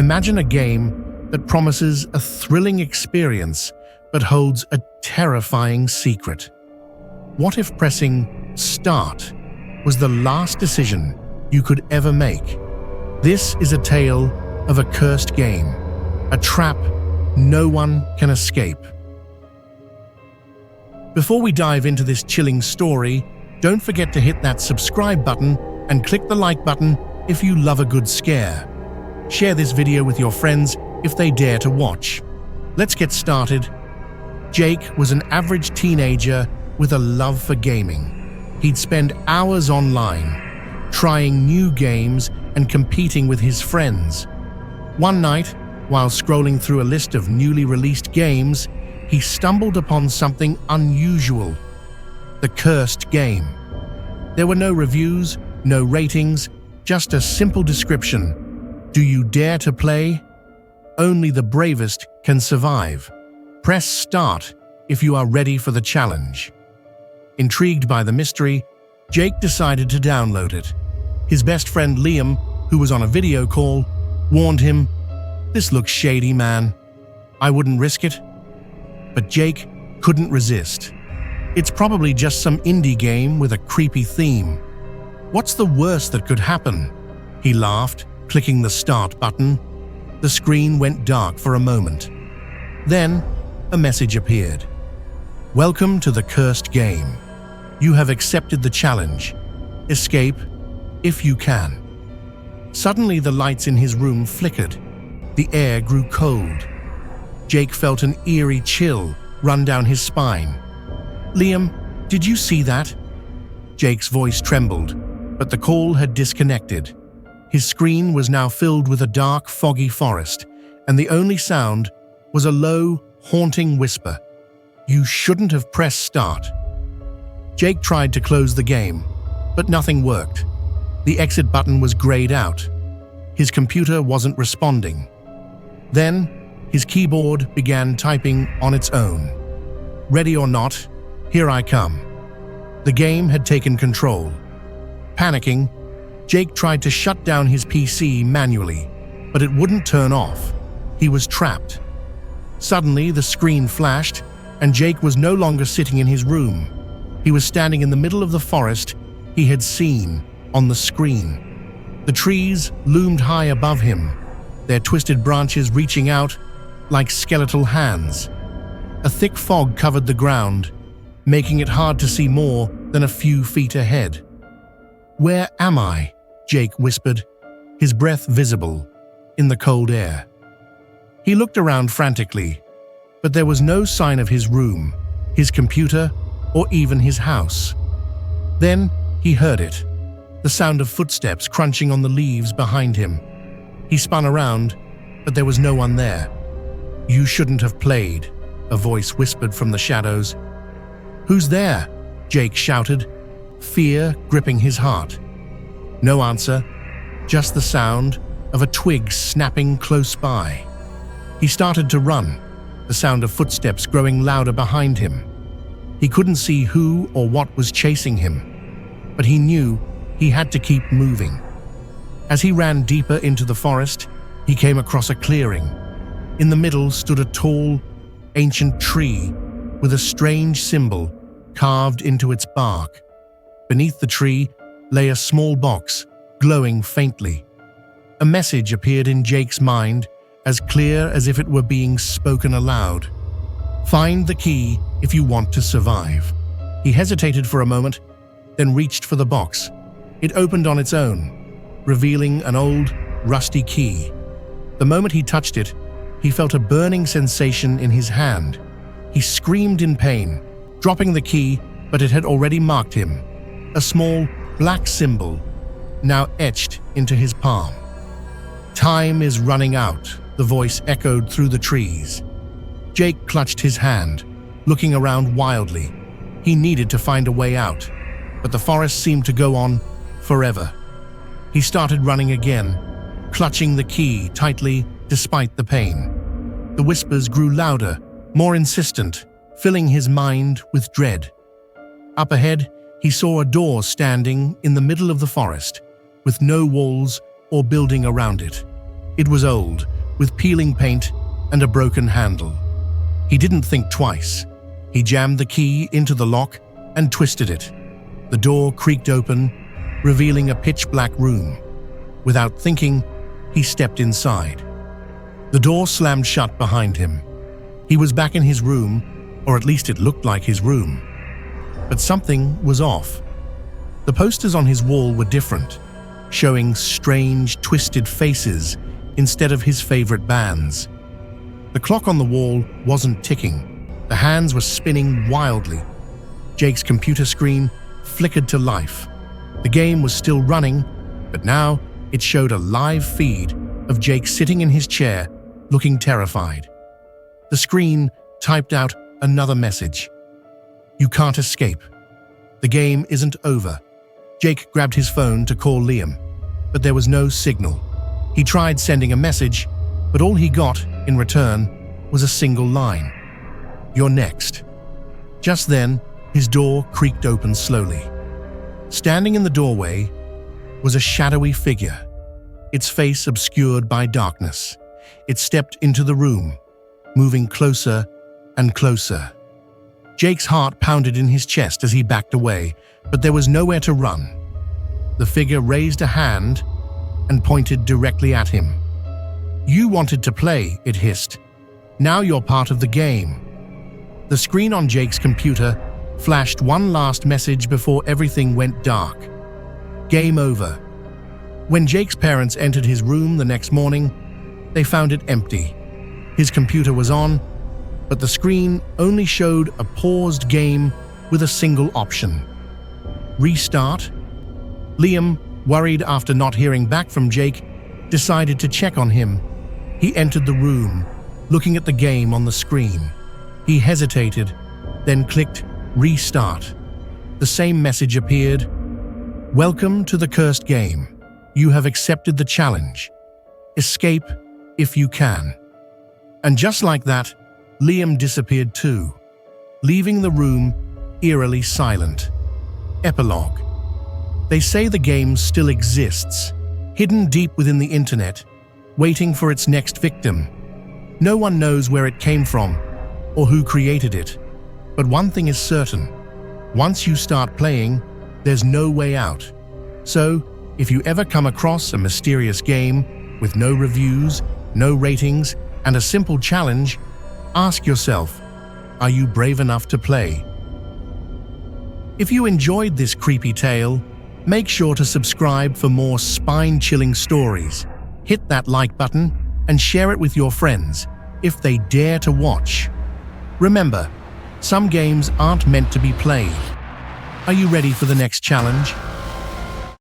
Imagine a game that promises a thrilling experience but holds a terrifying secret. What if pressing Start was the last decision you could ever make? This is a tale of a cursed game, a trap no one can escape. Before we dive into this chilling story, don't forget to hit that subscribe button and click the like button if you love a good scare. Share this video with your friends if they dare to watch. Let's get started. Jake was an average teenager with a love for gaming. He'd spend hours online, trying new games and competing with his friends. One night, while scrolling through a list of newly released games, he stumbled upon something unusual: the cursed game. There were no reviews, no ratings, just a simple description. Do you dare to play? Only the bravest can survive. Press Start if you are ready for the challenge. Intrigued by the mystery, Jake decided to download it. His best friend Liam, who was on a video call, warned him, "This looks shady, man. I wouldn't risk it." But Jake couldn't resist. It's probably just some indie game with a creepy theme. What's the worst that could happen? He laughed, clicking the Start button. The screen went dark for a moment. Then, a message appeared. "Welcome to the cursed game. You have accepted the challenge. Escape if you can." Suddenly, the lights in his room flickered. The air grew cold. Jake felt an eerie chill run down his spine. "Liam, did you see that?" Jake's voice trembled, but the call had disconnected. His screen was now filled with a dark, foggy forest, and the only sound was a low, haunting whisper. "You shouldn't have pressed Start." Jake tried to close the game, but nothing worked. The exit button was grayed out. His computer wasn't responding. Then, his keyboard began typing on its own. "Ready or not, here I come." The game had taken control. Panicking, Jake tried to shut down his PC manually, but it wouldn't turn off. He was trapped. Suddenly, the screen flashed, and Jake was no longer sitting in his room. He was standing in the middle of the forest he had seen on the screen. The trees loomed high above him, their twisted branches reaching out like skeletal hands. A thick fog covered the ground, making it hard to see more than a few feet ahead. "Where am I?" Jake whispered, his breath visible in the cold air. He looked around frantically, but there was no sign of his room, his computer, or even his house. Then he heard it, the sound of footsteps crunching on the leaves behind him. He spun around, but there was no one there. "You shouldn't have played," a voice whispered from the shadows. "Who's there?" Jake shouted, fear gripping his heart. No answer, just the sound of a twig snapping close by. He started to run, the sound of footsteps growing louder behind him. He couldn't see who or what was chasing him, but he knew he had to keep moving. As he ran deeper into the forest, he came across a clearing. In the middle stood a tall, ancient tree with a strange symbol carved into its bark. Beneath the tree lay a small box, glowing faintly. A message appeared in Jake's mind, as clear as if it were being spoken aloud. "Find the key if you want to survive." He hesitated for a moment, then reached for the box. It opened on its own, revealing an old, rusty key. The moment he touched it, he felt a burning sensation in his hand. He screamed in pain, dropping the key, but it had already marked him. A small, black symbol, now etched into his palm. "Time is running out," the voice echoed through the trees. Jake clutched his hand, looking around wildly. He needed to find a way out, but the forest seemed to go on forever. He started running again, clutching the key tightly despite the pain. The whispers grew louder, more insistent, filling his mind with dread. Up ahead, he saw a door standing in the middle of the forest, with no walls or building around it. It was old, with peeling paint and a broken handle. He didn't think twice. He jammed the key into the lock and twisted it. The door creaked open, revealing a pitch-black room. Without thinking, he stepped inside. The door slammed shut behind him. He was back in his room, or at least it looked like his room. But something was off. The posters on his wall were different, showing strange, twisted faces instead of his favorite bands. The clock on the wall wasn't ticking. The hands were spinning wildly. Jake's computer screen flickered to life. The game was still running, but now it showed a live feed of Jake sitting in his chair, looking terrified. The screen typed out another message. "You can't escape. The game isn't over." Jake grabbed his phone to call Liam, but there was no signal. He tried sending a message, but all he got in return was a single line. "You're next." Just then, his door creaked open slowly. Standing in the doorway was a shadowy figure, its face obscured by darkness. It stepped into the room, moving closer and closer. Jake's heart pounded in his chest as he backed away, but there was nowhere to run. The figure raised a hand and pointed directly at him. "You wanted to play," it hissed. "Now you're part of the game." The screen on Jake's computer flashed one last message before everything went dark. Game over. When Jake's parents entered his room the next morning, they found it empty. His computer was on, but the screen only showed a paused game with a single option. Restart? Liam, worried after not hearing back from Jake, decided to check on him. He entered the room, looking at the game on the screen. He hesitated, then clicked Restart. The same message appeared. "Welcome to the cursed game. You have accepted the challenge. Escape if you can." And just like that, Liam disappeared too, leaving the room eerily silent. Epilog. They say the game still exists, hidden deep within the internet, waiting for its next victim. No one knows where it came from or who created it. But one thing is certain. Once you start playing, there's no way out. So, if you ever come across a mysterious game with no reviews, no ratings, and a simple challenge, ask yourself, are you brave enough to play? If you enjoyed this creepy tale, make sure to subscribe for more spine-chilling stories. Hit that like button and share it with your friends if they dare to watch. Remember, some games aren't meant to be played. Are you ready for the next challenge?